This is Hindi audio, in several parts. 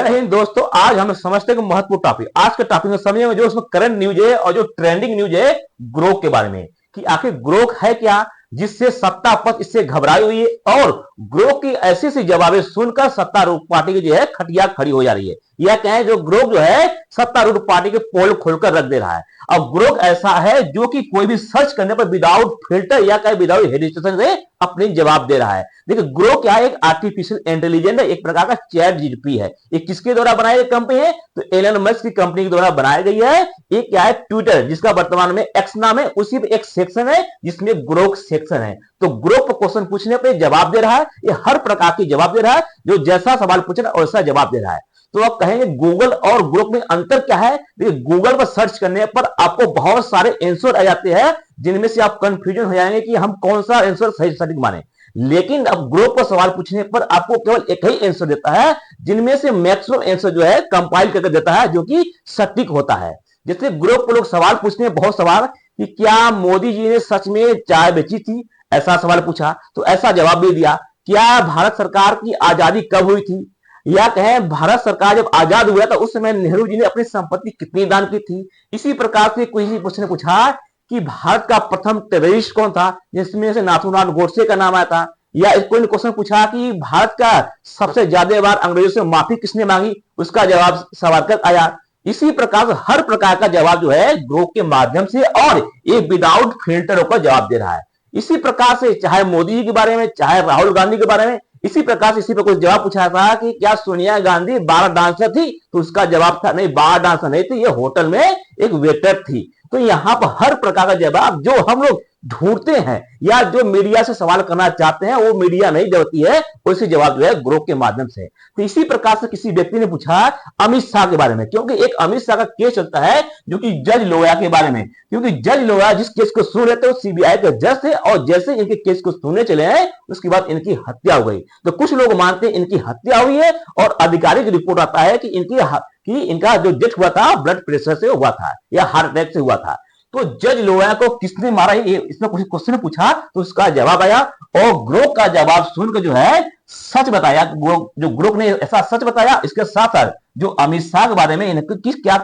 जय हिंद दोस्तों। आज हम समझते हैं कि महत्वपूर्ण टॉपिक, आज के टॉपिक में समझेंगे जो उसमें करंट न्यूज है और जो ट्रेंडिंग न्यूज है ग्रोथ के बारे में, कि आखिर ग्रोथ है क्या, जिससे सत्ता पक्ष इससे घबराई हुई है और ग्रोथ की ऐसी सी जवाबें सुनकर सत्तारूढ़ पार्टी की जो है खटिया खड़ी हो जा रही है। यह क्या है, जो ग्रोथ जो है सत्तारूढ़ पार्टी के पोल खोलकर रख दे रहा है। अब ग्रोथ ऐसा है जो कि कोई भी सर्च करने पर विदाउट फिल्टर या कहीं विदाउट हेजिटेशन से अपनी जवाब दे रहा है। देखिए ग्रो क्या है, एक आर्टिफिशियल इंटेलिजेंस है, एक प्रकार का चैट जीपीटी है। ये किसके द्वारा बनाई गई कंपनी है, तो एलन मस्क की कंपनी के द्वारा बनाई गई है। ये क्या है, ट्विटर, जिसका वर्तमान में एक्स नाम है, उसी पे एक सेक्शन है जिसमें ग्रोक सेक्शन है। तो ग्रोक पर क्वेश्चन पूछने पर जवाब दे रहा है, ये हर प्रकार की जवाब दे रहा है, जो जैसा सवाल पूछना वैसा जवाब दे रहा है। तो आप कहेंगे गूगल और ग्रोक में अंतर क्या है। देखिए गूगल पर सर्च करने पर आपको बहुत सारे आंसर आ जाते हैं, जिनमें से आप कंफ्यूजन हो जाएंगे कि हम कौन सा आंसर सही सटीक माने। लेकिन अब ग्रुप पर सवाल पूछने पर आपको केवल एक ही आंसर देता है, जिनमें से मैक्सिमम आंसर जो है कंपाइल करके देता है, जो कि सटीक होता है। जैसे ग्रुप पर लोग सवाल पूछते हैं बहुत सवाल, कि क्या मोदी जी ने सच में चाय बेची थी, ऐसा सवाल पूछा तो ऐसा जवाब भी दिया। क्या भारत सरकार की आजादी कब हुई थी, या कहें भारत सरकार जब आजाद हुआ था उस समय नेहरू जी ने अपनी संपत्ति कितनी दान की थी। इसी प्रकार से कोई ने पूछा कि भारत का प्रथम टेररिस्ट कौन था, जिसमें से नाथूराम गोडसे का नाम आया था। या कोई क्वेश्चन पूछा कि भारत का सबसे ज्यादा बार अंग्रेजों से माफी किसने मांगी, उसका जवाब सवाल कर आया। इसी प्रकार से हर प्रकार का जवाब जो है ग्रोक के माध्यम से और एक विदाउट फिल्टर होकर जवाब दे रहा है। इसी प्रकार से चाहे मोदी जी के बारे में, चाहे राहुल गांधी के बारे में, इसी प्रकार से इसी पर कुछ जवाब पूछा था कि क्या सोनिया गांधी बार डांसर थी, तो उसका जवाब था नहीं, बार डांसर नहीं थी, ये होटल में एक वेटर थी। तो यहां पर हर प्रकार का जवाब जो हम लोग ढूंढते हैं या जो मीडिया से सवाल करना चाहते हैं वो मीडिया नहीं देती है, वैसे जवाब जो है ग्रोक के माध्यम से। तो इसी प्रकार से किसी व्यक्ति ने पूछा अमित शाह के बारे में, क्योंकि एक अमित शाह का केस चलता है जो कि जज लोया के बारे में, क्योंकि जज लोया जिस केस को सुन लेते हैं वो सीबीआई के जज थे, और जैसे इनके केस को सुनने चले हैं उसके बाद इनकी हत्या हो गई। तो कुछ लोग मानते हैं इनकी हत्या हुई है, और आधिकारिक रिपोर्ट आता है कि इनका जो डेथ हुआ था ब्लड प्रेशर से हुआ था या हार्ट अटैक से हुआ था। तो जज लोया को किसने मारा, ये इसमें कुछ क्वेश्चन पूछा तो उसका जवाब आया, और ग्रोक का जवाब सुनकर जो है सच बताया। जो ग्रोक ने ऐसा सच बताया, इसके साथ साथ जो अमित शाह के बारे में इनका किस क्या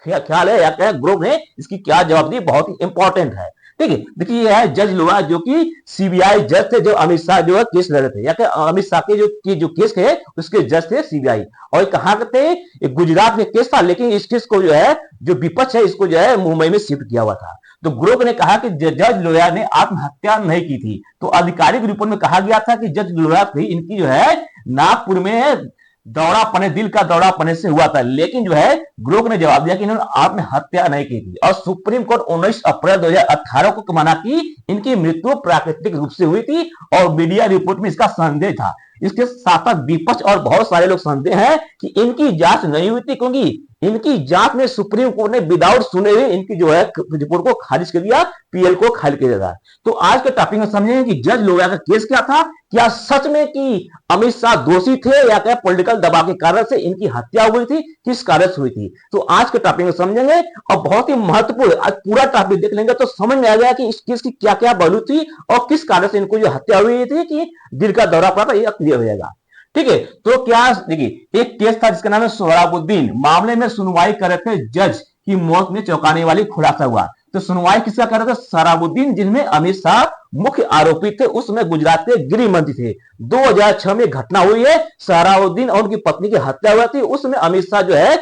ख्याल है या क्या ग्रोक ने इसकी क्या जवाब दी, बहुत ही इंपॉर्टेंट है। ठीक है, देखिए ये है जज लोया, जो कि सीबीआई जज थे, जो अमित शाह जो है केस लड़ रहे थे, या कि अमित शाह के जो केस थे उसके जज थे सीबीआई। और कहाँ के थे, एक गुजरात में केस था, लेकिन इस केस को जो है जो विपक्ष है इसको जो है मुंबई में शिफ्ट किया हुआ था। तो ग्रोक ने कहा कि जज लोया ने आत्महत्या नहीं की थी। तो आधिकारिक रिपोर्ट में कहा गया था कि जज लोया थी इनकी जो है नागपुर में दौरा पने, दिल का दौरा पने से हुआ था, लेकिन जो है ग्रोक ने जवाब दिया कि इन्होंने आत्महत्या नहीं की थी। और सुप्रीम कोर्ट 19 अप्रैल 2018 को माना कि इनकी मृत्यु प्राकृतिक रूप से हुई थी, और मीडिया रिपोर्ट में इसका संदेह था। इसके साथ साथ विपक्ष और बहुत सारे लोग संदेह हैं कि इनकी जांच नहीं हुई थी, क्योंकि इनकी जांच में सुप्रीम कोर्ट ने विदाउट सुने हुए इनकी जो है रिपोर्ट को खारिज कर दिया, पीएल को खारिज कर दिया। तो आज के टॉपिक में समझेंगे कि जज लोया का केस क्या था, क्या सच में कि अमित शाह दोषी थे, या क्या पॉलिटिकल दबाव के कारण से इनकी हत्या हुई थी, किस कारण से हुई थी। तो आज के टॉपिक में समझेंगे, और बहुत ही महत्वपूर्ण, आज पूरा टॉपिक देख लेंगे तो समझ में आ गया कि इस केस की क्या क्या पहलू थी और किस कारण से इनको जो हत्या हुई थी, कि दिल का दौरा पड़ा था, ये क्लियर हो जाएगा। ठीक है, तो क्या देखिए एक केस था जिसका नाम है सोहराबुद्दीन, मामले में सुनवाई कर रहे थे जज की मौत में चौंकाने वाली खुलासा हुआ। तो सुनवाई किसका कर रहे थे, सोहराबुद्दीन, जिनमें अमित शाह मुख्य आरोपी थे, उसमें गुजरात के गृह मंत्री थे। 2006 में घटना हुई है, सोहराबुद्दीन और उनकी पत्नी की हत्या हुई थी, उसमें अमित शाह जो है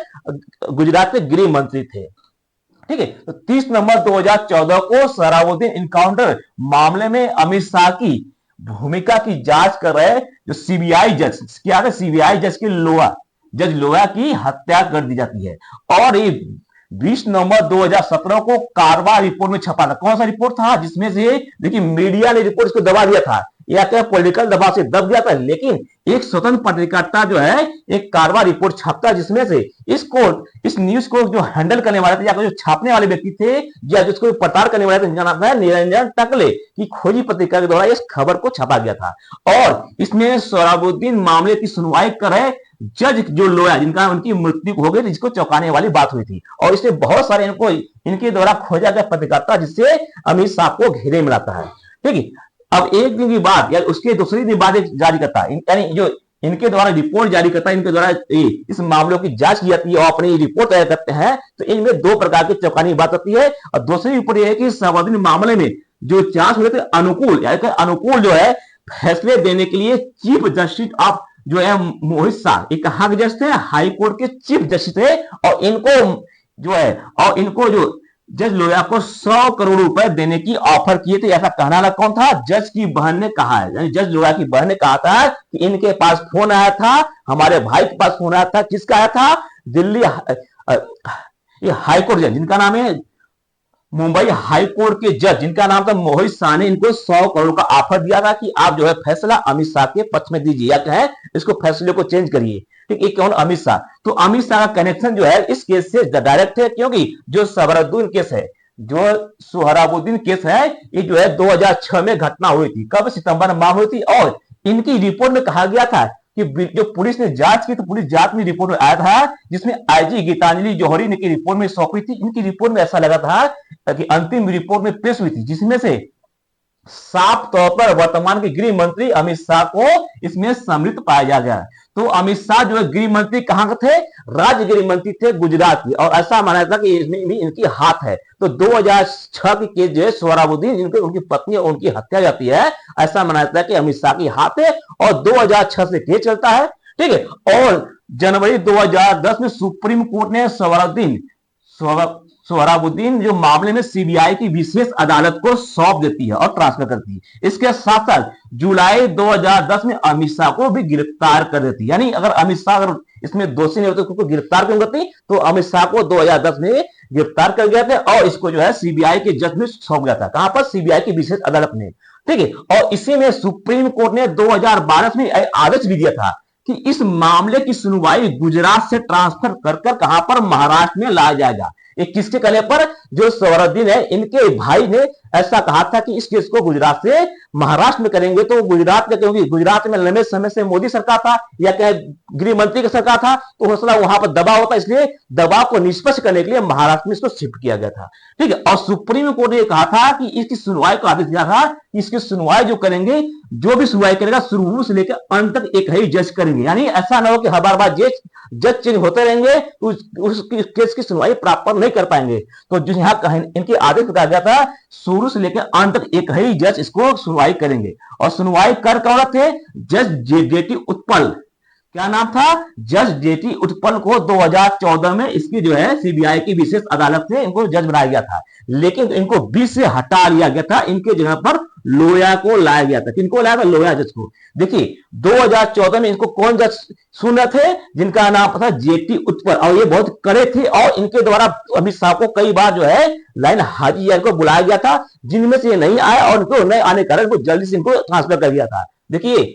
गुजरात के गृह मंत्री थे। ठीक है, तो 30 नवंबर 2014 को सोहराबुद्दीन इनकाउंटर मामले में अमित शाह की भूमिका की जांच कर रहे जो सीबीआई जज, क्या है सीबीआई जज के लोया, जज लोया की हत्या कर दी जाती है। और ये 20 नवंबर 2017 को कारवा रिपोर्ट में छपा था। कौन सा रिपोर्ट था, जिसमें से देखिए मीडिया ने रिपोर्ट इसको दबा दिया था, या क्या पॉलिटिकल दबाव से दब गया था, लेकिन एक स्वतंत्र पत्रकारिता जो है एक कारवा रिपोर्ट छापता, जिसमें से इस न्यूज को जो हैंडल करने वाले थे या जो छापने वाले व्यक्ति थे या जिसको प्रचार करने वाले थे, जिनका नाम है निरंजन टकले की खोजी पत्रिका के द्वारा इस खबर को छापा गया था। और इसमें सोहराबुद्दीन मामले की सुनवाई कर रहे जज जो लोया, जिनका उनकी मृत्यु हो गई, जिसको चौंकाने वाली बात हुई थी, और इससे बहुत सारे इनके द्वारा खोजा गया पत्रकारिता, जिससे अमित शाह को घेरे में लाता है। ठीक है, अब एक दिन की बात या उसके दूसरे दिन बाद जारी करता है, यानी जो इनके द्वारा रिपोर्ट जारी करता है, इनके द्वारा इस मामलों की जांच की जाती है और अपनी रिपोर्ट तैयार करते हैं, तो इनमें दो प्रकार की चौंकाने की बात होती है। और दूसरी रिपोर्ट यह है कि सवादीन मामले में जो जांच हुए थे अनुकूल, यानी अनुकूल जो है फैसले देने के लिए चीफ जस्टिस ऑफ जो है मोहित शाह, एक कहा के जज थे, हाई कोर्ट के चीफ जस्टिस थे, और इनको जो है और इनको जो जज लोया को 100 करोड़ रुपए देने की ऑफर किए थे। ऐसा कहना वाला कौन था? जज की बहन ने कहा है, यानी जज लोया की बहन ने कहा था कि इनके पास फोन आया था, हमारे भाई के पास फोन आया था। किसका आया था? दिल्ली ये हाईकोर्ट जज जिनका नाम है मुंबई हाई कोर्ट के जज जिनका नाम था मोहित शाह ने इनको 100 करोड़ का ऑफर दिया था कि आप जो है फैसला अमित शाह के पक्ष में दीजिए, या कहें इसको फैसले को चेंज करिए। ठीक, ये कौन? अमित शाह। तो अमित शाह का कनेक्शन जो है इस केस से डायरेक्ट है, क्योंकि जो सोहराबुद्दीन केस है, जो सोहराबुद्दीन केस है, ये जो है 2006 में घटना हुई थी। कब? सितंबर माह हुई थी। और इनकी रिपोर्ट में कहा गया था कि जो पुलिस ने जांच की, तो पुलिस जांच में रिपोर्ट में आया था, जिसमें आईजी गीतांजलि जौहरी ने की रिपोर्ट में सौंपी थी। इनकी रिपोर्ट में ऐसा लगा था कि अंतिम रिपोर्ट में पेश हुई थी, जिसमें से साफ तौर पर वर्तमान के गृह मंत्री अमित शाह को इसमें सम्मिलित पाया गया। तो अमित शाह जो है गृह मंत्री कहां के थे? राज्य गृह मंत्री थे गुजरात के, और ऐसा माना जाता कि इसमें भी इनकी हाथ है। तो 2006 की केस जो है सोहराबुद्दीन जिनके उनकी पत्नी और उनकी हत्या जाती है, ऐसा माना जाता है कि अमित शाह की हाथ है, और 2006 से केस चलता है। ठीक है। और जनवरी 2010 में सुप्रीम कोर्ट ने सोहराबुद्दीन जो मामले में सीबीआई की विशेष अदालत को सौंप देती है और ट्रांसफर करती है। इसके साथ साथ जुलाई 2010 में अमित शाह को भी गिरफ्तार कर देती है। यानी अगर अमित शाह अगर इसमें दोषी नहीं होते तो उसको गिरफ्तार क्यों करती? तो अमित शाह को 2010 में गिरफ्तार कर गए थे, और इसको जो है सीबीआई के जज में सौंप गया था। कहां पर? सीबीआई की विशेष अदालत में। ठीक है। और इसी में सुप्रीम कोर्ट ने 2012 में आदेश भी दिया था कि इस मामले की सुनवाई गुजरात से ट्रांसफर कर कहां पर? महाराष्ट्र में लाया जाएगा। ये किसके कहने पर? जो सोहराबुद्दीन है, इनके भाई ने ऐसा कहा था कि इस केस को गुजरात से महाराष्ट्र में करेंगे। तो गुजरात का, क्योंकि गुजरात में लंबे समय से मोदी सरकार था या क्या गृह मंत्री का सरकार था, तो हो सकता वहां पर दबाव होता, इसलिए दबाव को निष्पक्ष करने के लिए महाराष्ट्र में इसको शिफ्ट किया गया था। ठीक है। और सुप्रीम कोर्ट ने कहा था कि इसकी सुनवाई को आदेश दिया था कि इसकी सुनवाई जो करेंगे, जो भी सुनवाई करेगा शुरू से लेकर अंत तक एक ही जज करेंगे। यानी ऐसा ना हो कि हर बार जज चेंज होते रहेंगे तो उस केस की सुनवाई प्रॉपर नहीं कर पाएंगे। तो जो यहाँ इनके आदेश बताया गया था, शुरू से लेकर अंत तक एक ही जज इसको सुनवाई करेंगे। और सुनवाई कर कौन थे? जज जेटी उत्पल। क्या नाम था? जज जेटी उत्पल को 2014 में इसकी जो है सीबीआई की विशेष अदालत से इनको जज बनाया गया था, लेकिन इनको बीच से हटा लिया गया था। इनके जगह पर लोया को लाया गया था। किनको लाया था? लोया जज को। देखिए 2014 में इनको कौन जज सुन रहे थे? जिनका नाम था जेटी उत्पल, और ये बहुत कड़े थे, और इनके द्वारा अमित शाह को कई बार जो है लाइन हाजिर को बुलाया गया था, जिनमें से ये नहीं आए, और इनको नहीं आने के कारण जल्दी से इनको ट्रांसफर कर दिया था। देखिए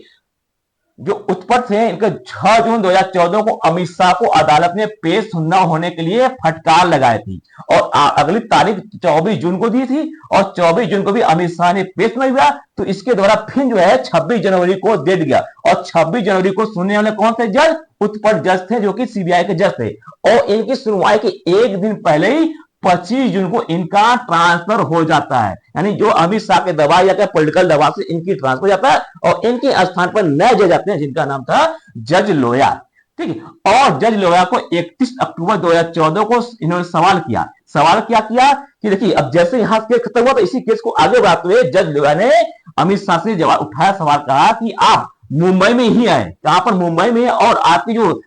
जो उत्पल थे, इनके 6 जून 2014 को अमित शाह को अदालत में पेश न होने के लिए फटकार लगाई थी, और अगली तारीख 24 जून को दी थी, और 24 जून को भी अमित शाह ने पेश नहीं हुआ। तो इसके द्वारा फिर जो है 26 जनवरी को दे दिया, और 26 जनवरी को सुनने वाले कौन थे? जज उत्पल जज थे, जो कि सीबीआई के जज थे। और इनकी सुनवाई के एक दिन पहले ही 25 जून को इनका ट्रांसफर हो जाता है। यानी जो अमित शाह के दबाव या पॉलिटिकल दबाव से इनकी ट्रांसफर हो जाता है, और इनके स्थान पर नए जज आते हैं, जिनका नाम था जज लोया। ठीक है। और जज लोया को 31 अक्टूबर 2014 को इन्होंने सवाल क्या किया कि देखिए अब जैसे यहां केस खत्म हुआ, तो इसी केस को आगे बढ़ाते हुए जज लोया ने अमित शाह से जवाब उठाया, सवाल कहा कि आप मुंबई में ही आए। कहां पर? मुंबई में। और आपकी जो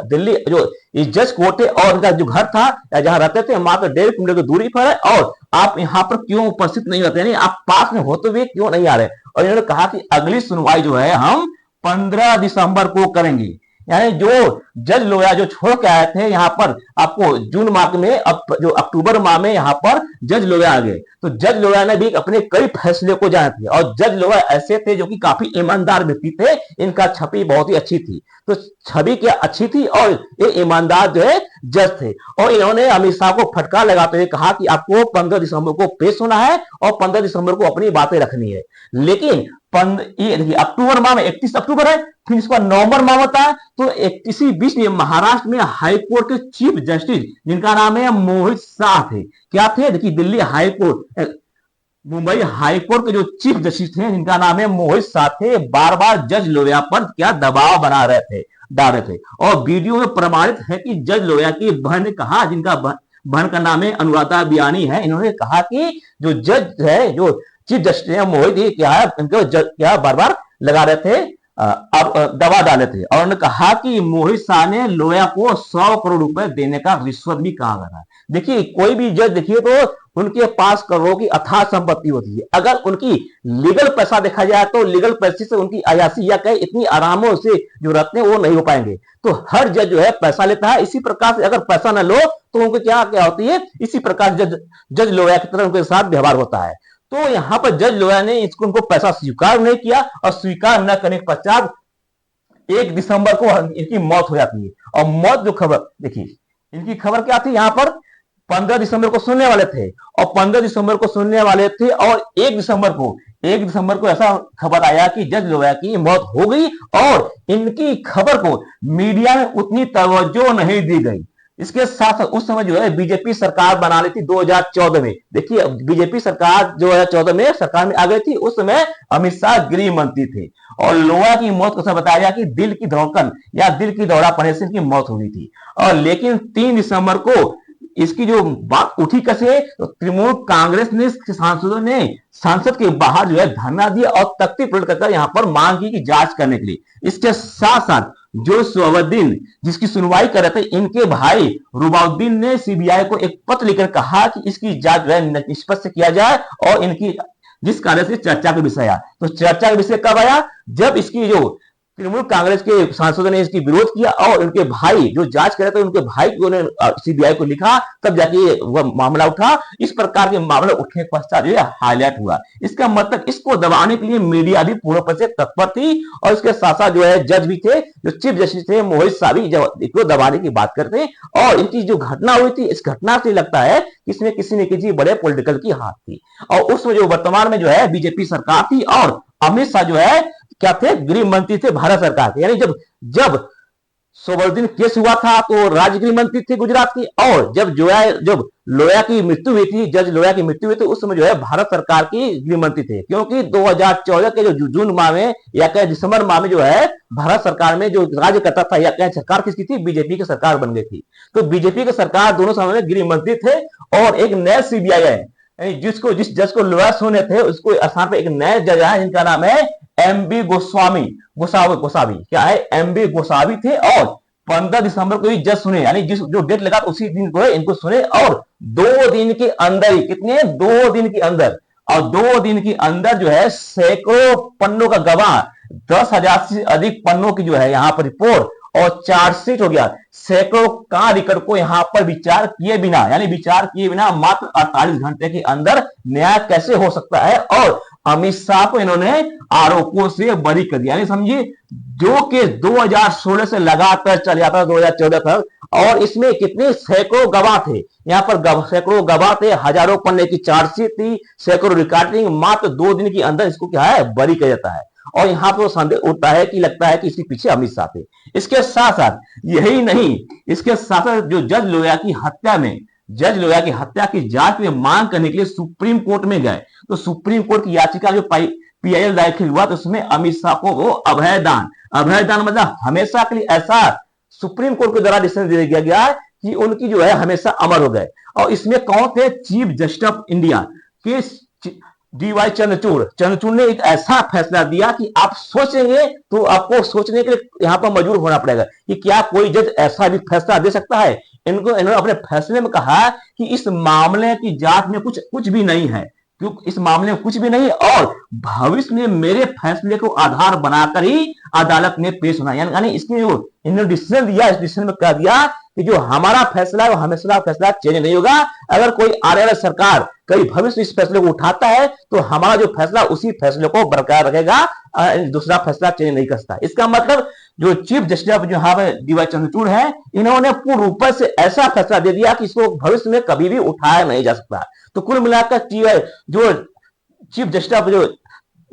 दिल्ली जो जज कोर्ट है और उनका जो घर था या जहां रहते थे, मात्र 1.5 किलोमीटर की दूरी पर है, और आप यहां पर क्यों उपस्थित नहीं रहते? यानी आप पास में होते हुए क्यों नहीं आ रहे? और इन्होंने कहा कि अगली सुनवाई जो है हम 15 दिसंबर को करेंगे। यानी जो जज लोया जो छोड़ के आए थे यहाँ पर, आपको जून माह में, अब जो अक्टूबर माह में यहाँ पर जज लोया आ गए। तो जज लोया ने भी अपने कई फैसले को जाना थे, और जज लोया ऐसे थे जो कि काफी ईमानदार व्यक्ति थे। इनका छवि बहुत ही अच्छी थी, तो छवि क्या अच्छी थी, और ये ईमानदार जो है जज थे। और इन्होंने अमित शाह को फटकार लगाते हुए कहा कि आपको 15 दिसंबर को पेश होना है, और 15 दिसंबर को अपनी बातें रखनी है। लेकिन ये देखिए अक्टूबर माह में 31 अक्टूबर है, फिर इसका नवंबर माह होता है। तो इसी बीच में महाराष्ट्र में हाई कोर्ट के चीफ जस्टिस जिनका नाम है मोहित शाह थे। क्या थे? देखिए Delhi high court Mumbai high court के जो चीफ जस्टिस थे जिनका नाम है मोहित साथे, बार बार जज लोया पर क्या दबाव बना रहे थे, डाल रहे थे। और वीडियो में प्रमाणित है कि जज लोया की बहन ने कहा, जिनका बहन का नाम है अनुराधा बियानी है, इन्होंने कहा कि जो जज है, जो चीफ जस्टिस है मोहित, ये क्या है, इनको क्या बार बार लगा रहे थे, अब दवा डाले थे। और उन्होंने कहा कि मोहित शाह ने लोया को 100 करोड़ रुपए देने का रिश्वत भी कहा गया है। देखिए कोई भी जज देखिए तो उनके पास करोड़ों की अथाह संपत्ति होती है। अगर उनकी लीगल पैसा देखा जाए तो लीगल पैसे से उनकी अयासी या कहे इतनी आरामों से जो रहते हैं वो नहीं हो पाएंगे। तो हर जज जो है पैसा लेता है। इसी प्रकार से अगर पैसा न लो तो उनको क्या क्या होती है, इसी प्रकार जज लोया की तरह उनके साथ व्यवहार होता है। तो यहां पर जज लोया ने इसको उनको पैसा स्वीकार नहीं किया, और स्वीकार न करने के पश्चात 1 दिसंबर को इनकी मौत हो जाती है। और मौत जो खबर देखिए, इनकी खबर क्या थी, यहां पर 15 दिसंबर को सुनने वाले थे, और 15 दिसंबर को सुनने वाले थे, और 1 दिसंबर को ऐसा खबर आया कि जज लोया की मौत हो गई, और इनकी खबर को मीडिया में उतनी तवज्जो नहीं दी गई। इसके साथ उस समय जो है बीजेपी सरकार बना ली थी 2014 में। देखिए बीजेपी सरकार 2014 में सरकार में आ गई थी, उस समय अमित शाह गृह मंत्री थे। और लोया की मौत को बताया गया कि दिल की धड़कन या दिल की दौरा पड़ने से इनकी मौत हो गई थी। और लेकिन 3 दिसंबर को इसकी जो बात उठी कैसे, तो तृणमूल कांग्रेस ने सांसदों ने सांसद के बाहर जो है धरना दिया और तख्ती पलट कर यहाँ पर मांग की कि जांच करने के लिए। इसके साथ साथ जो सोहबुद्दीन जिसकी सुनवाई कर रहे थे, इनके भाई रुबाउद्दीन ने सीबीआई को एक पत्र लिखकर कहा कि इसकी जांच जो है निष्पक्ष से किया जाए, और इनकी जिस कार्य से चर्चा का विषय आया। तो चर्चा का विषय कब आया, जब इसकी जो तृणमूल कांग्रेस के सांसदों ने इसकी विरोध किया, और उनके भाई जो जांच कर रहे थे उनके भाई को ने सीबीआई को लिखा, तब जाके वह मामला उठा। इस प्रकार के मामला उठने के पश्चात जो है हाईलाइट हुआ। इसका मतलब इसको दबाने के लिए मीडिया भी पूर्ण रूप से तत्पर थी, और इसके साथ साथ जो है जज भी थे, जो चीफ जस्टिस थे मोहित शाह भी इसको दबाने की बात करते। और इनकी जो घटना हुई थी, इस घटना से लगता है कि इसमें किसी न किसी बड़े पॉलिटिकल की हाथ थी। और उसमें जो वर्तमान में जो है बीजेपी सरकार थी, और अमित शाह जो है क्या थे, गृह मंत्री थे भारत सरकार के। यानी जब जब सोबुद्दीन केस हुआ था तो राज्य गृह मंत्री थे गुजरात की, और जब लोया की मृत्यु हुई थी, जज लोया की मृत्यु हुई थी, उस समय जो है भारत सरकार की गृह मंत्री थे। क्योंकि 2014 के जो जून माह में या कहे दिसंबर माह में जो है भारत सरकार में जो राज्य करता था, या कहे सरकार किसकी थी, बीजेपी की सरकार बन गई थी। तो बीजेपी की सरकार दोनों समय में गृह मंत्री थे, और एक नए सीबीआई है, जिस जज को लोया सुने थे उसको स्थान पर एक नए जज है जिनका नाम है एमबी गोसावी क्या है, एमबी गोसावी थे। और 15 दिसंबर को ही जज सुने, यानी जिस जो डेट लगा उसी दिन को इनको सुने, और 2 दिन के अंदर ही, कितने 2 दिन के अंदर, और 2 दिन के अंदर जो है सैकड़ों पन्नों का गवाह, 10,000 से अधिक पन्नों की जो है यहाँ पर रिपोर्ट, और चार्जशीट हो गया, सैकड़ों का रिकॉर्ड को यहाँ पर विचार किए बिना, यानी विचार किए बिना मात्र 48 घंटे के अंदर न्याय कैसे हो सकता है। और अमित शाह को इन्होंने आरोपों से बरी कर दिया। यानी समझिए जो केस 2016 से लगातार चल जाता था 2014 तक, और इसमें कितने सैकड़ों गवाह थे, यहाँ पर सैकड़ों गवाह थे, हजारों पन्ने की चार्जशीट थी, सैकड़ों रिकॉर्डिंग, मात्र 2 दिन के अंदर इसको क्या है बरी कर जाता है। और यहाँ पर संदेह उठता है कि लगता है कि इसके पीछे अमित शाह थे। इसके साथ साथ यही नहीं, इसके साथ साथ जो जज लोया की हत्या की जांच में मांग करने के लिए सुप्रीम कोर्ट में गए, तो सुप्रीम कोर्ट की याचिका जो पीआईएल दाखिल हुआ, तो उसमें अमित शाह को वो अभयदान मतलब हमेशा के लिए ऐसा सुप्रीम कोर्ट के द्वारा डिसीजन दे दिया गया कि उनकी जो है हमेशा अमर हो गए। और इसमें कौन थे, चीफ जस्टिस ऑफ इंडिया के डीवाई चंद्रचूड़ ने एक ऐसा फैसला दिया कि आप सोचेंगे तो आपको सोचने के लिए यहां पर मजबूर होना पड़ेगा कि क्या कोई जज ऐसा भी फैसला दे सकता है। इन्होंने अपने फैसले में कहा कि इस मामले की जांच में कुछ भी नहीं है, क्योंकि इस मामले में कुछ भी नहीं, और भविष्य में मेरे फैसले को आधार बनाकर ही अदालत में पेश होना। यानी इसमें जो इन्होंने डिसीजन दिया, इस डिसीजन में कह दिया कि जो हमारा फैसला है वो हमेशा फैसला चेंज नहीं होगा। अगर कोई आने वाली सरकार कहीं भविष्य इस फैसले को उठाता है तो हमारा जो फैसला उसी फैसले को बरकरार रखेगा, दूसरा फैसला चेंज नहीं कर सकता। इसका मतलब जो चीफ जस्टिस जो यहाँ पे डीवाई चंद्रचूड़ है, इन्होंने पूर्ण रूप से ऐसा फैसला दे दिया कि इसको भविष्य में कभी भी उठाया नहीं जा सकता। तो कुल मिलाकर जो चीफ जस्टिस जो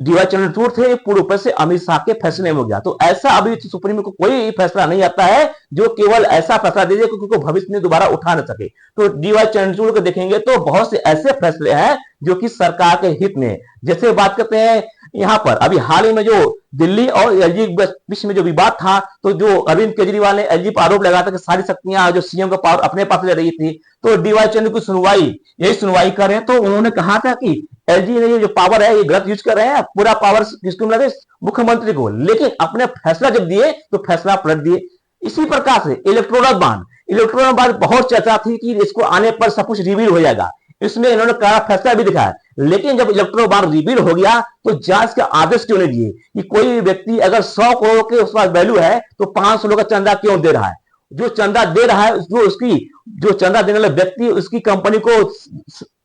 डीवाई चंद्रचूड़ थे, पूरे ऊपर से अमित शाह के फैसले में हो गया। तो ऐसा अभी सुप्रीम को कोई फैसला नहीं आता है जो केवल ऐसा फैसला दे दे क्योंकि भविष्य में दोबारा उठा न सके। तो डीवाई चंद्रचूड़ को देखेंगे तो बहुत से ऐसे फैसले हैं जो कि सरकार के हित में, जैसे बात करते हैं यहाँ पर अभी हाल ही में जो दिल्ली और एलजी बीच में जो विवाद था, तो जो अरविंद केजरीवाल ने एलजी पर आरोप लगाया था कि सारी शक्तियां जो सीएम का पावर अपने पास ले रही थी, तो डीवाई चंद्र की यही सुनवाई कर रहे हैं। तो उन्होंने कहा था कि एलजी ने ये जो पावर है ये गलत यूज कर रहे हैं, पूरा पावर किसको मिला, मुख्यमंत्री को, लेकिन अपने फैसला जब दिए तो फैसला पलट दिए। इसी प्रकार से इलेक्ट्रोरल बॉन्ड बहुत चर्चा थी कि इसको आने पर सब कुछ रिवील हो जाएगा, इसमें इन्होंने कहा फैसला भी दिखाया, लेकिन जब इलेक्ट्रोल बॉन्ड रिवील हो गया तो जांच का आदेश क्यों नहीं दिए कि कोई व्यक्ति अगर 100 करोड़ के उसका वैल्यू है तो 500 लोग का चंदा क्यों दे रहा है, जो चंदा दे रहा है जो चंदा देने वाला व्यक्ति उसकी कंपनी को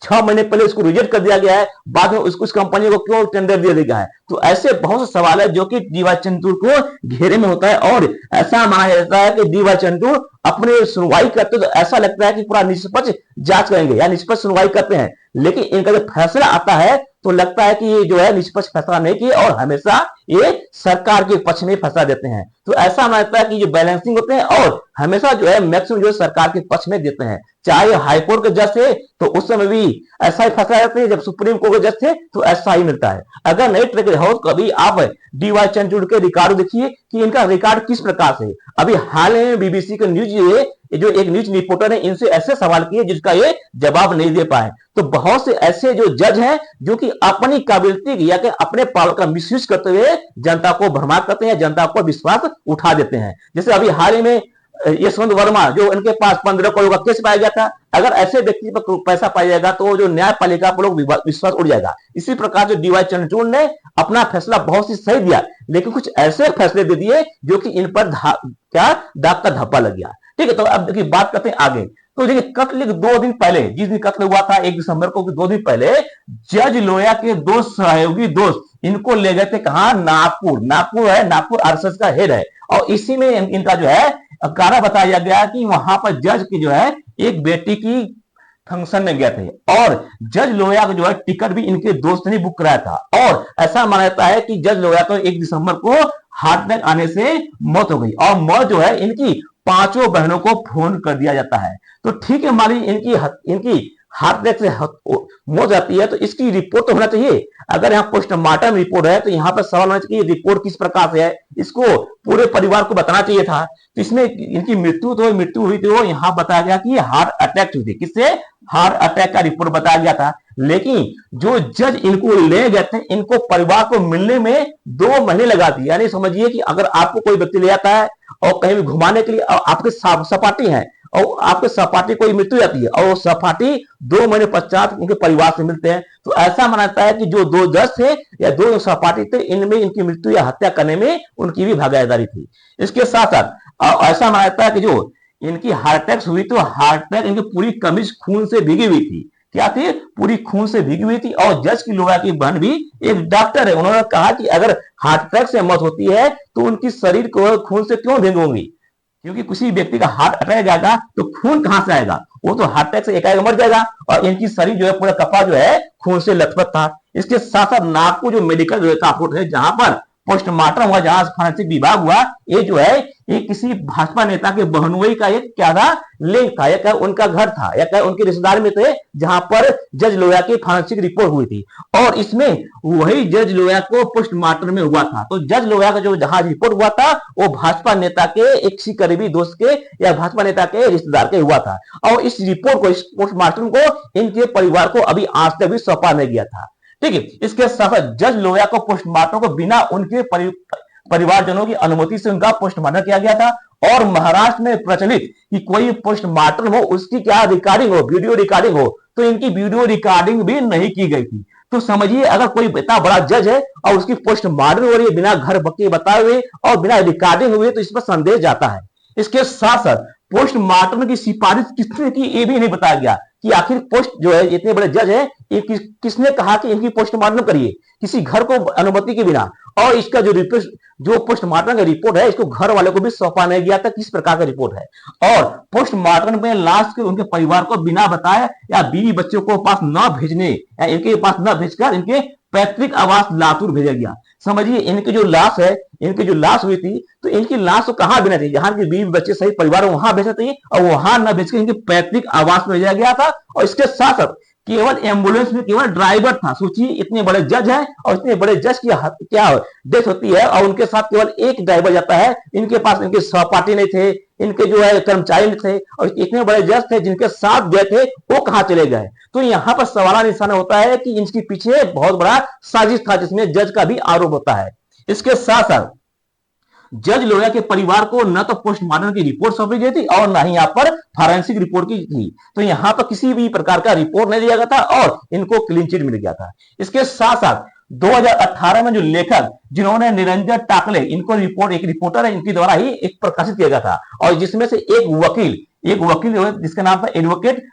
6 महीने पहले उसको रिजेक्ट कर दिया गया है, बाद में उस कंपनी को क्यों टेंडर दे दिया है। तो ऐसे बहुत से सवाल है जो कि डीवाई चंद्रचूड़ को घेरे में होता है, और ऐसा माना जाता है कि डीवाई चंद्रचूड़ अपने सुनवाई करते तो ऐसा लगता है कि पूरा निष्पक्ष जांच करेंगे या निष्पक्ष सुनवाई करते हैं, लेकिन इनका जो फैसला आता है तो लगता है कि ये जो है निष्पक्ष फैसला नहीं किए और हमेशा ये सरकार के पक्ष में फैसला देते हैं। तो ऐसा मानता है कि जो बैलेंसिंग होते हैं और हमेशा जो है मैक्सिमम जो सरकार के पक्ष में देते हैं, चाहे हाईकोर्ट के जज थे तो उस समय भी ऐसा ही फैसला देते हैं, जब सुप्रीम कोर्ट के जज थे तो ऐसा ही मिलता है। अगर नहीं ट्रैक हो कभी आप डीवाई चंद्रचूड़ के रिकॉर्ड देखिए कि इनका रिकॉर्ड किस प्रकार से। अभी हाल में बीबीसी के न्यूज जो एक न्यूज रिपोर्टर ने इनसे ऐसे सवाल किए जिसका ये जवाब नहीं दे पाए। तो बहुत से ऐसे जो जज हैं जो कि अपनी काबिलियत या कि अपने पावर का मिसयूज करते हुए जनता को भ्रमार करते हैं, जनता को विश्वास उठा देते हैं। जैसे अभी हाल ही में यशवंत वर्मा जो इनके पास 15 करोड़ का केस पाया गया था, अगर ऐसे व्यक्ति पर पैसा पाया जाएगा तो जो न्यायपालिका पर लोग विश्वास उड़ जाएगा। इसी प्रकार जो डीवाई चंद्रचूड़ ने अपना फैसला बहुत ही सही दिया, लेकिन कुछ ऐसे फैसले दे दिए जो कि इन पर क्या दाग का धब्बा लग गया। ठीक है, तो अब देखिए बात करते हैं आगे। तो देखिए कत्ल 2 दिन पहले, जिस दिन कत्ल हुआ था 1 दिसंबर को, 2 दिन पहले जज लोया के 2 सहयोगी दोस्त इनको ले गए थे कहा, नागपुर है, नागपुर आरएसएस का हेड है, और इसी में इनका जो है कारण बताया गया कि वहां पर जज की जो है एक बेटी की फंक्शन में गए थे, और जज लोया को जो है टिकट भी इनके दोस्त ने बुक कराया था। और ऐसा माना जाता है कि जज लोया को 1 दिसंबर को हार्ट अटैक आने से मौत हो गई, और मौत जो है इनकी 5 बहनों को फोन कर दिया जाता है। तो ठीक है, हमारी इनकी हार्ट अटैक से मौत जाती है तो इसकी रिपोर्ट तो होना चाहिए। अगर यहाँ पोस्टमार्टम रिपोर्ट है तो यहाँ पर सवाल होना चाहिए रिपोर्ट किस प्रकार से है, इसको पूरे परिवार को बताना चाहिए था। तो इसमें इनकी मृत्यु हुई थी वो यहाँ बताया गया कि हार्ट अटैक हुई थी, किससे, हार्ट अटैक का रिपोर्ट बताया गया था। लेकिन जो जज इनको ले गए थे, इनको परिवार को मिलने में 2 महीने लगा दिए। यानी समझिए कि अगर आपको कोई व्यक्ति ले आता है और कहीं भी घुमाने के लिए, और आपके सपाटी है और आपके सहपाठी कोई मृत्यु जाती है और वो सहपाठी 2 महीने पश्चात उनके परिवार से मिलते हैं, तो ऐसा मानता है कि जो 2 जज थे या 2 सहपाठी थे, इनमें इनकी मृत्यु या हत्या करने में उनकी भी भागीदारी थी। इसके साथ साथ ऐसा मानता है कि जो इनकी हार्ट अटैक हुई तो हार्ट अटैक इनकी पूरी कमीज खून से भीगी हुई थी। क्या थी, पूरी खून से भीगी हुई थी। और जज की लोया की बहन भी एक डॉक्टर है, उन्होंने कहा कि अगर हार्ट अटैक से मौत होती है तो उनकी शरीर को खून से क्यों भीगोगी, क्योंकि किसी व्यक्ति का हार्ट अटैक आएगा तो खून कहां से आएगा, वो तो हार्ट अटैक से एकाएक मर जाएगा। और इनकी शरीर जो है पूरा कपड़ा जो है खून से लथपथ था। इसके साथ साथ नागपुर जो मेडिकल रिपोर्ट है जहां पर पोस्टमार्टम हुआ, जहां फॉरेंसिक विभाग हुआ, ये जो है ये किसी भाजपा नेता के बहनोई का एक क्या था, लिंक था, या उनका घर था, या उनके रिश्तेदार में थे, जहां पर जज लोया की फॉरेंसिक रिपोर्ट हुई थी। और इसमें वही जज लोया को पोस्टमार्टम में हुआ था। तो जज लोया का जो जहां रिपोर्ट हुआ था वो भाजपा नेता के एक सी करीबी दोस्त के या भाजपा नेता के रिश्तेदार के हुआ था। और इस रिपोर्ट को, इस पोस्टमार्टम को इनके परिवार को अभी आज तक भी सौंपा नहीं गया था। ठीक है, इसके साथ जज लोया को पोस्टमार्टम को बिना उनके परिवारजनों की अनुमति से उनका पोस्टमार्टम किया गया था। और महाराष्ट्र में प्रचलित कि कोई पोस्टमार्टम हो उसकी क्या रिकॉर्डिंग हो, वीडियो रिकॉर्डिंग हो, तो इनकी वीडियो रिकॉर्डिंग भी नहीं की गई थी। तो समझिए अगर कोई इतना बड़ा जज है और उसकी पोस्टमार्टम हो रही है बिना घर बक्के बताए हुए और बिना रिकॉर्डिंग हुए, तो इस पर संदेह जाता है। इसके साथ साथ पोस्टमार्टम की सिफारिश किसने की ये भी नहीं बताया गया कि आखिर पोस्ट जो है इतने बड़े जज है ये किसने कहा कि इनकी पोस्टमार्टम करिए किसी घर को अनुमति के बिना। और इसका जो पोस्टमार्टम का रिपोर्ट है इसको घर वाले को भी सौंपा नहीं गया था किस प्रकार का रिपोर्ट है। और पोस्टमार्टम में लाश के उनके परिवार को बिना बताए या बीवी बच्चों को पास न भेजने या इनके पास न भेजकर इनके पैतृक आवास लातूर भेजा गया। समझिए, इनकी जो लाश है, इनकी जो लाश हुई थी, तो इनकी लाश को कहां भेजना चाहिए, जहां के बीवी बच्चे सही परिवार वहां भेजना चाहिए, और वहां न भेज के इनके पैतृक आवास में भेजा गया था। और इसके साथ साथ केवल एम्बुलेंस में केवल ड्राइवर था। सोचिए, इतने बड़े जज है और इतने बड़े जज की क्या डेथ होती है और उनके साथ केवल एक ड्राइवर जाता है। इनके पास इनके सहपाठी नहीं थे, इनके जो है कर्मचारी नहीं थे, और इतने बड़े जज थे जिनके साथ गए थे वो कहां चले गए। तो यहां पर सवाल निशान होता है कि इनके पीछे बहुत बड़ा साजिश था, जिसमें जज का भी आरोप होता है। इसके साथ साथ जज लोया के परिवार को न तो पोस्टमार्टम की रिपोर्ट सौंपी गई थी और न ही यहाँ पर फॉरेंसिक रिपोर्ट की थी। तो यहाँ पर किसी भी प्रकार का रिपोर्ट नहीं दिया गया था और इनको क्लीन चिट मिल गया था। इसके साथ साथ 2018 में जो लेखक जिन्होंने निरंजन टाकले, इनको रिपोर्ट, एक रिपोर्टर है, इनके द्वारा ही एक प्रकाशित किया गया था, और जिसमें से एक वकील जिसका नाम था एडवोकेट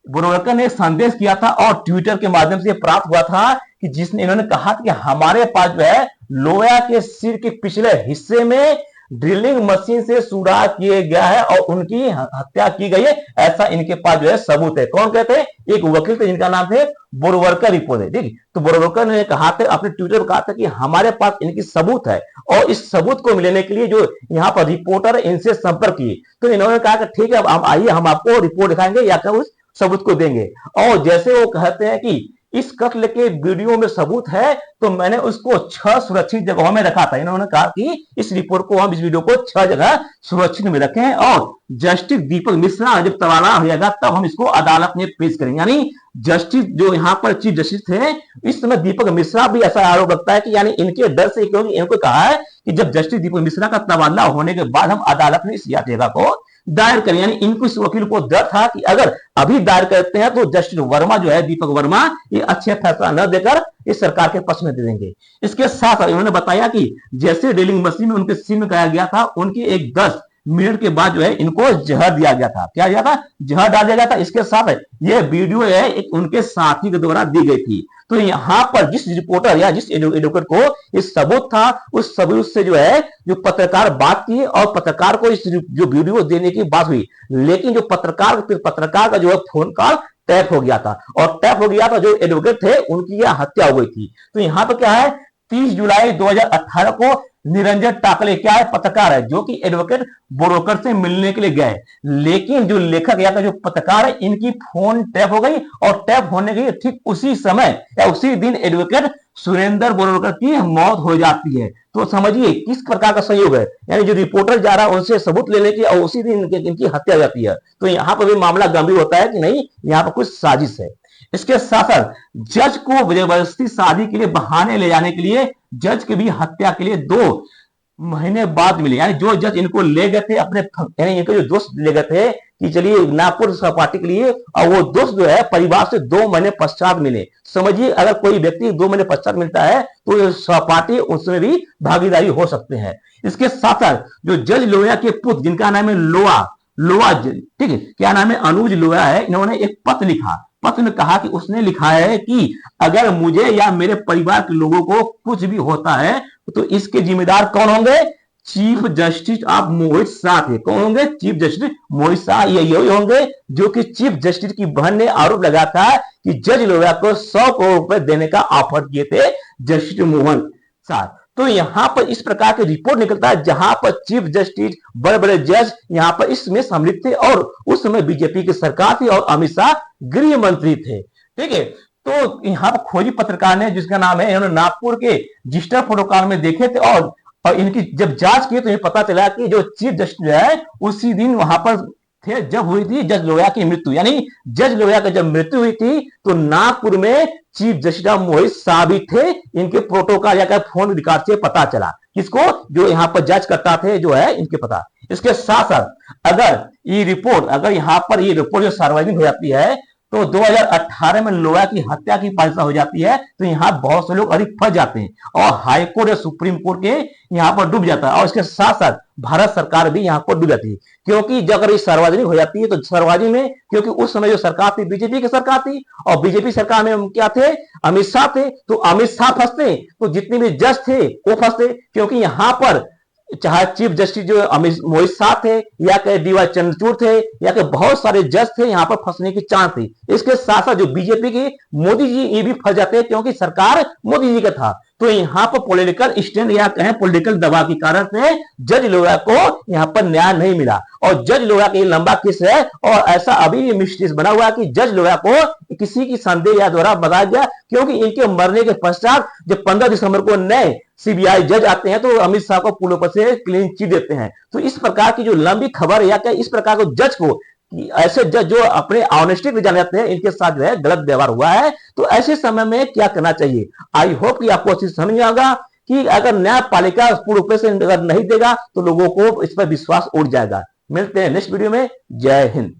बोरवरकर ने संदेश किया था और ट्विटर के माध्यम से प्राप्त हुआ था कि जिसने इन्होंने कहा कि हमारे पास जो है लोया के सिर के पिछले हिस्से में ड्रिलिंग मशीन से सुराख किए गया है और उनकी हत्या की गई है, ऐसा इनके पास जो है सबूत है। कौन कहते हैं? एक वकील थे जिनका नाम है बोरवरकर रिपोर्ट है। ठीक, तो बोरवरकर ने कहा था, अपने ट्विटर पर कहा था कि हमारे पास इनकी सबूत है और इस सबूत को मिलने के लिए जो यहाँ पर रिपोर्टर इनसे संपर्क किए। तो इन्होंने कहा कि ठीक है, अब आइए हम आपको रिपोर्ट दिखाएंगे या उस सबूत को देंगे। और जैसे वो कहते हैं कि इस कत्ल के वीडियो में सबूत है, तो मैंने उसको 6 सुरक्षित जगहों में रखा था। इन्होंने कहा कि इस रिपोर्ट को हम, इस वीडियो को 6 जगह सुरक्षित में रखें और जस्टिस दीपक मिश्रा जब तबादला हो जाएगा तब हम इसको अदालत में पेश करेंगे। यानी जस्टिस जो यहाँ पर चीफ जस्टिस थे इस समय दीपक मिश्रा भी ऐसा आरोप लगता है कि यानी इनके डर से, क्योंकि इनको कहा है कि जब जस्टिस दीपक मिश्रा का तबादला होने के बाद हम अदालत में इस याचिका को दायर करें। यानी इनको, इस वकील को डर था कि अगर अभी दायर करते हैं तो जस्टिस वर्मा जो है, दीपक वर्मा, ये अच्छे फैसला न देकर इस सरकार के पक्ष में दे देंगे। इसके साथ साथ उन्होंने बताया कि जैसे ड्रिलिंग मशीन में उनके सिर में कराया गया था, उनके एक 10 मिनट के बाद जो है इनको जहर दिया गया था। क्या दिया था? जहर डाल दिया गया था। इसके साथ ये वीडियो है एक उनके साथी के द्वारा दी गई थी। तो यहाँ पर जिस रिपोर्टर या जिस एडवोकेट को ये सबूत था, उस सबूत से जो है जो पत्रकार बात की और पत्रकार को इस जो वीडियो देने की बात हुई, लेकिन जो पत्रकार का जो है फोन कॉल टैप हो गया था और टैप हो गया था। जो एडवोकेट थे उनकी यह हत्या हो गई थी। तो यहाँ पर क्या है, 30 जुलाई 2018 को निरंजन टाकले क्या है, पत्रकार है, जो कि एडवोकेट बोरवरकर से मिलने के लिए गए, लेकिन जो लेखक या जो पत्रकार है इनकी फोन टैप हो गई और टैप होने के ठीक उसी समय या उसी दिन एडवोकेट सुरेंद्र बोरवरकर की मौत हो जाती है। तो समझिए किस प्रकार का संयोग है, यानी जो रिपोर्टर जा रहा है उनसे सबूत लेने की और उसी दिन इनकी हत्या हो जाती है। तो यहाँ पर भी मामला गंभीर होता है कि नहीं, यहाँ पर कुछ साजिश है। इसके साथ साथ जज को जबरदस्ती शादी के लिए बहाने ले जाने के लिए जज की भी हत्या के लिए 2 महीने बाद मिले। यानी जो जज इनको ले गए थे अपने, यानी इनके जो दोस्त ले गए थे कि चलिए नागपुर सहपाठी के लिए, और वो दोस्त जो है परिवार से 2 महीने पश्चात मिले। समझिए, अगर कोई व्यक्ति 2 महीने पश्चात मिलता है तो सहपाठी उसमें भी भागीदारी हो सकते हैं। इसके साथ साथ जो जज लोया के पुत्र, जिनका नाम है लोआ, ठीक है, क्या नाम है, अनुज लोया है, इन्होंने एक पत्र लिखा। पत्र में कहा कि उसने लिखा है कि अगर मुझे या मेरे परिवार के लोगों को कुछ भी होता है तो इसके जिम्मेदार कौन होंगे? चीफ जस्टिस ऑफ मोहित शाह थे। कौन होंगे? चीफ जस्टिस मोहित शाह। ये यही होंगे जो कि चीफ जस्टिस की बहन ने आरोप लगाया था कि जज लोया को 100 करोड़ रुपए देने का ऑफर किए थे जस्टिस मोहन शाह। तो यहां पर इस प्रकार की रिपोर्ट निकलता है जहां पर चीफ जस्टिस, बड़े बड़े जज यहां पर इसमें सम्मिलित थे और उस समय बीजेपी की सरकार थी और अमित शाह गृह मंत्री थे। ठीक है, तो यहां पर खोजी पत्रकार ने, जिसका नाम है, इन्होंने नागपुर के रजिस्टर प्रोटोकॉल में देखे थे और इनकी जब जांच की तो ये पता चला कि जो चीफ जस्टिस है उसी दिन वहां पर थे जब हुई थी जज लोया की मृत्यु। यानी जज लोया की जब मृत्यु हुई थी तो नागपुर में चीफ जस्टिस मोहित शाह भी थे। इनके प्रोटोकॉल या फोन रिकॉर्ड से पता चला, किसको? जो यहाँ पर जज करता थे जो है इनके पता। इसके साथ साथ अगर ये रिपोर्ट जो सार्वजनिक हो जाती है तो 2018 में लोया की हत्या की फैसला हो जाती है, तो यहाँ बहुत से लोग अधिक फंस जाते हैं और हाईकोर्ट या सुप्रीम कोर्ट के यहाँ पर डूब जाता है और इसके साथ साथ भारत सरकार भी यहाँ पर डूब जाती है। क्योंकि जब अगर ये सार्वजनिक हो जाती है तो सार्वजनिक में, क्योंकि उस समय जो सरकार थी बीजेपी की सरकार थी और बीजेपी सरकार में क्या थे? अमित शाह थे। तो अमित शाह फंसते तो जितने भी जज थे वो फंसते, क्योंकि यहाँ पर चाहे चीफ जस्टिस जो अमित मोहित शाह थे, या के डीवाई चंद्रचूड़ थे, या के बहुत सारे जज थे, यहाँ पर फंसने की चांस थी। इसके साथ साथ जो बीजेपी की मोदी जी ये भी फंस जाते हैं, क्योंकि सरकार मोदी जी का था। तो यहाँ पर पॉलिटिकल स्टैंड या कहें पॉलिटिकल दबाव के कारण से जज लोया को यहाँ पर न्याय नहीं मिला, और जज लोया का ये लंबा केस है, और ऐसा अभी भी मिस्ट्रीज बना हुआ है कि जज लोया को किसी की संदेह या द्वारा बताया गया, क्योंकि इनके मरने के पश्चात जब 15 दिसंबर को नए सीबीआई जज आते हैं तो अमित शाह को पुलों पर से क्लीन चिट देते हैं। तो इस प्रकार की जो लंबी खबर या क्या इस प्रकार को जज को, ऐसे जज जो अपने ऑनेस्टी जाने जाते हैं, इनके साथ जो है गलत व्यवहार हुआ है। तो ऐसे समय में क्या करना चाहिए, आई होप कि आपको अच्छी समझ में आएगा कि अगर न्यायपालिका पूर्ण रूप से अगर नहीं देगा तो लोगों को इस पर विश्वास उठ जाएगा। मिलते हैं नेक्स्ट वीडियो में। जय हिंद।